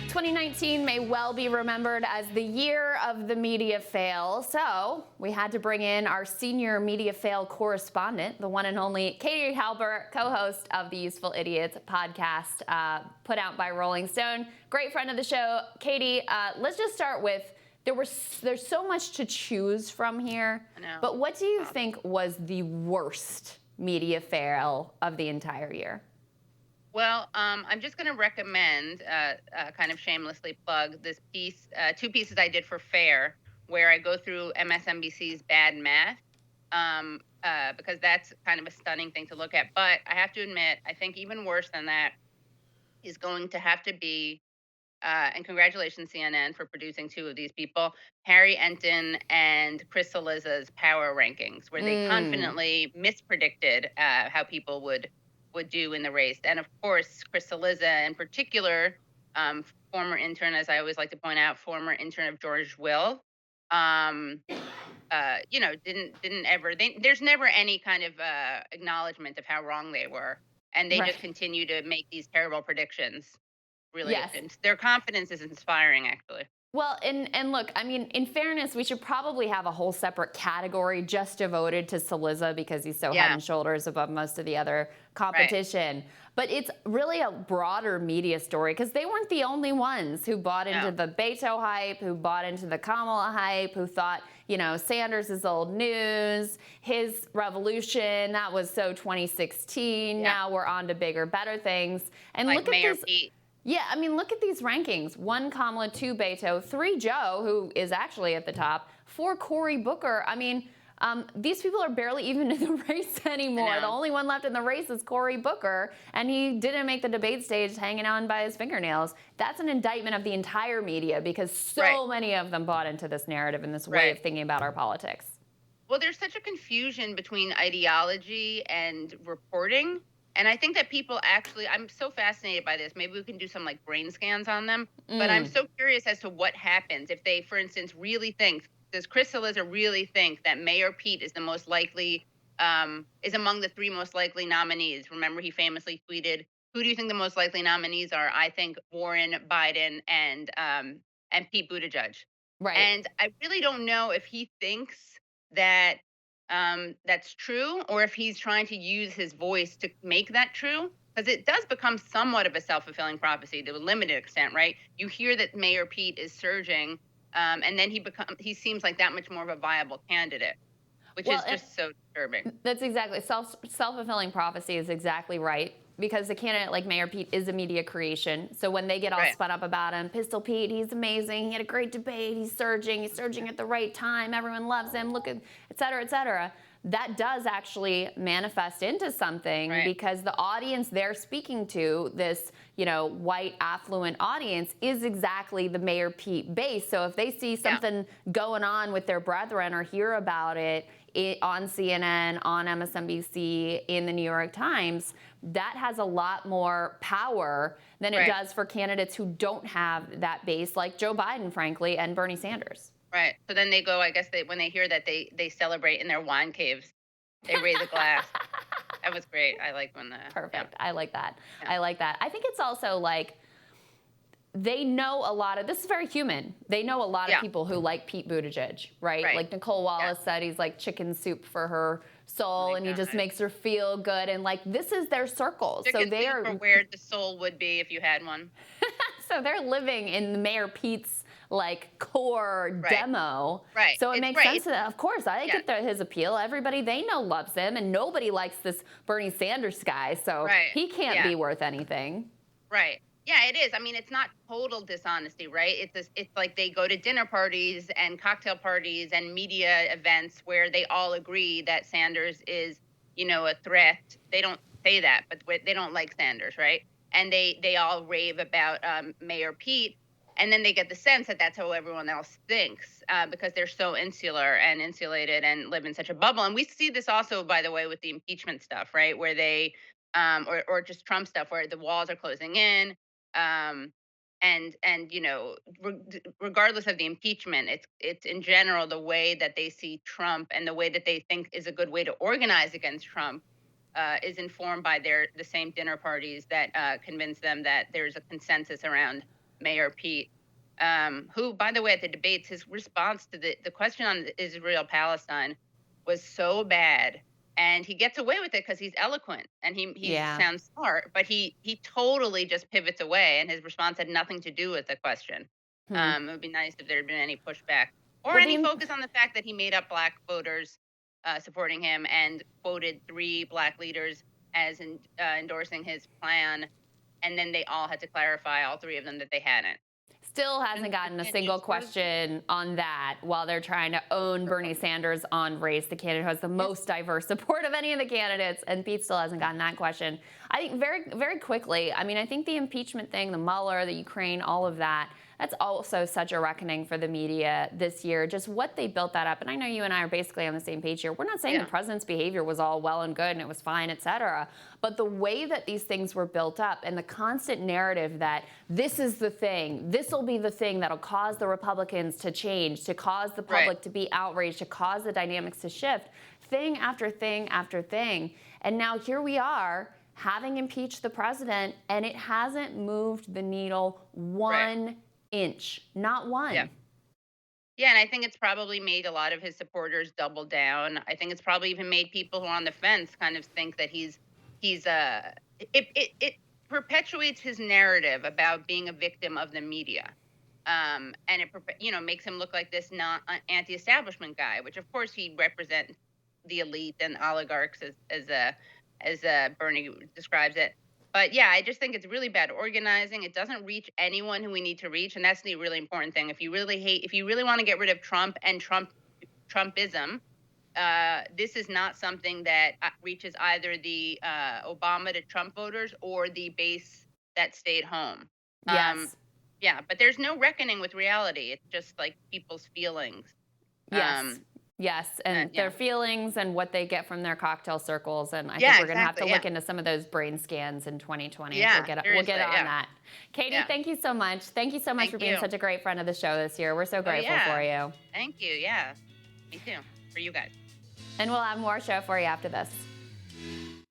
2019 may well be remembered as the year of the media fail, so we had to bring in our senior media fail correspondent, the one and only Katie Halper, co-host of the Useful Idiots podcast, put out by Rolling Stone. Great friend of the show. Katie, let's just start with, there's so much to choose from here, I know. But what do you think was the worst media fail of the entire year? Well, I'm just going to recommend, kind of shamelessly plug this piece, two pieces I did for FAIR, where I go through MSNBC's bad math, because that's kind of a stunning thing to look at. But I have to admit, I think even worse than that is going to have to be, and congratulations CNN for producing two of these people, Harry Enton and Krystaliza's power rankings, where they confidently mispredicted how people would do in the race. And of course, Krystaliza in particular, former intern, as I always like to point out, former intern of George Will, didn't ever, there's never any kind of acknowledgement of how wrong they were. And they Right. just continue to make these terrible predictions. Really, Yes. their confidence is inspiring, actually. Well, and look, I mean, in fairness, we should probably have a whole separate category just devoted to Saliza because he's so head and shoulders above most of the other competition. Right. But it's really a broader media story because they weren't the only ones who bought into the Beto hype, who bought into the Kamala hype, who thought, Sanders is old news, his revolution, that was so 2016. Yeah. Now we're on to bigger, better things. And Like look at Mayor this. Pete. Yeah, I mean, look at these rankings. 1 Kamala, 2 Beto, 3 Joe, who is actually at the top, 4 Cory Booker. I mean, these people are barely even in the race anymore. The only one left in the race is Cory Booker, and he didn't make the debate stage hanging on by his fingernails. That's an indictment of the entire media because so many of them bought into this narrative and this way of thinking about our politics. Well, there's such a confusion between ideology and reporting. And I think that people actually, I'm so fascinated by this. Maybe we can do some like brain scans on them. But I'm so curious as to what happens if they, for instance, really think, does Krystaliza really think that Mayor Pete is the most likely, is among the 3 most likely nominees? Remember, he famously tweeted, "Who do you think the most likely nominees are?" I think Warren, Biden, and Pete Buttigieg. Right. And I really don't know if he thinks that that's true, or if he's trying to use his voice to make that true, because it does become somewhat of a self-fulfilling prophecy to a limited extent, right? You hear that Mayor Pete is surging, and then he seems like that much more of a viable candidate, which is just so disturbing. That's exactly, self-fulfilling prophecy is exactly right. Because a candidate like Mayor Pete is a media creation. So when they get all spun up about him, Pistol Pete, he's amazing. He had a great debate. He's surging at the right time. Everyone loves him. Look at, et cetera, et cetera. That does actually manifest into something because the audience they're speaking to, this, white affluent audience, is exactly the Mayor Pete base. So if they see something going on with their brethren or hear about it on CNN, on MSNBC, in the New York Times, that has a lot more power than it does for candidates who don't have that base, like Joe Biden, frankly, and Bernie Sanders. Right. So then they go, I guess when they hear that, they celebrate in their wine caves. They raise a glass. That was great. I like when the... Perfect. I like that. I like that. I think it's also like, they know a lot of, this is very human. They know a lot of people who like Pete Buttigieg, right? Like Nicole Wallace said, he's like chicken soup for her soul, and he just makes her feel good. And like, this is their circle. Chicken so they soup are for where the soul would be if you had one. So they're living in Mayor Pete's like core demo. Right. So it makes sense to them. Of course, I get his appeal. Everybody they know loves him, and nobody likes this Bernie Sanders guy. So he can't be worth anything. Right. Yeah, it is. I mean, it's not total dishonesty, right? It's like they go to dinner parties and cocktail parties and media events where they all agree that Sanders is, a threat. They don't say that, but they don't like Sanders, right? And they all rave about Mayor Pete, and then they get the sense that that's how everyone else thinks because they're so insular and insulated and live in such a bubble. And we see this also, by the way, with the impeachment stuff, right? Where they, or just Trump stuff, where the walls are closing in. Regardless of the impeachment, it's in general the way that they see Trump and the way that they think is a good way to organize against Trump is informed by the same dinner parties that convince them that there's a consensus around Mayor Pete, who, by the way, at the debates, his response to the question on Israel-Palestine was so bad. And he gets away with it because he's eloquent and he Yeah. sounds smart, but he totally just pivots away, and his response had nothing to do with the question. Hmm. It would be nice if there had been any pushback or Well, any focus on the fact that he made up black voters supporting him and quoted 3 black leaders as endorsing his plan, and then they all had to clarify, all 3 of them, that they hadn't. still hasn't And gotten a again, single question on that while they're trying to own Bernie Sanders on race, the candidate who has the most diverse support of any of the candidates, and Pete still hasn't gotten that question. I think very, very quickly, I mean, I think the impeachment thing, the Mueller, the Ukraine, all of that, that's also such a reckoning for the media this year, just what they built that up. And I know you and I are basically on the same page here. We're not saying the president's behavior was all well and good and it was fine, et cetera. But the way that these things were built up and the constant narrative that this is the thing, this will be the thing that'll cause the Republicans to change, to cause the public to be outraged, to cause the dynamics to shift, thing after thing after thing. And now here we are having impeached the president, and it hasn't moved the needle one inch, not one. Yeah, and I think it's probably made a lot of his supporters double down. I think it's probably even made people who are on the fence kind of think that it perpetuates his narrative about being a victim of the media. And it makes him look like this not anti-establishment guy, which of course he represents the elite and oligarchs as Bernie describes it. But yeah, I just think it's really bad organizing. It doesn't reach anyone who we need to reach, and that's the really important thing. If you really want to get rid of Trump and Trumpism, this is not something that reaches either the Obama to Trump voters or the base that stayed home. Yes. Yeah, but there's no reckoning with reality. It's just like people's feelings. Yes. Yes, and yeah. their feelings and what they get from their cocktail circles. And I think Yeah, we're going to have to exactly, look into some of those brain scans in 2020. Yeah, we'll get on yeah. that. Katie, Yeah. thank you so much. Thank you so much Thank for being you. such a great friend of the show this year. We're so grateful for you. Thank you. Yeah, me too. For you guys. And we'll have more show for you after this.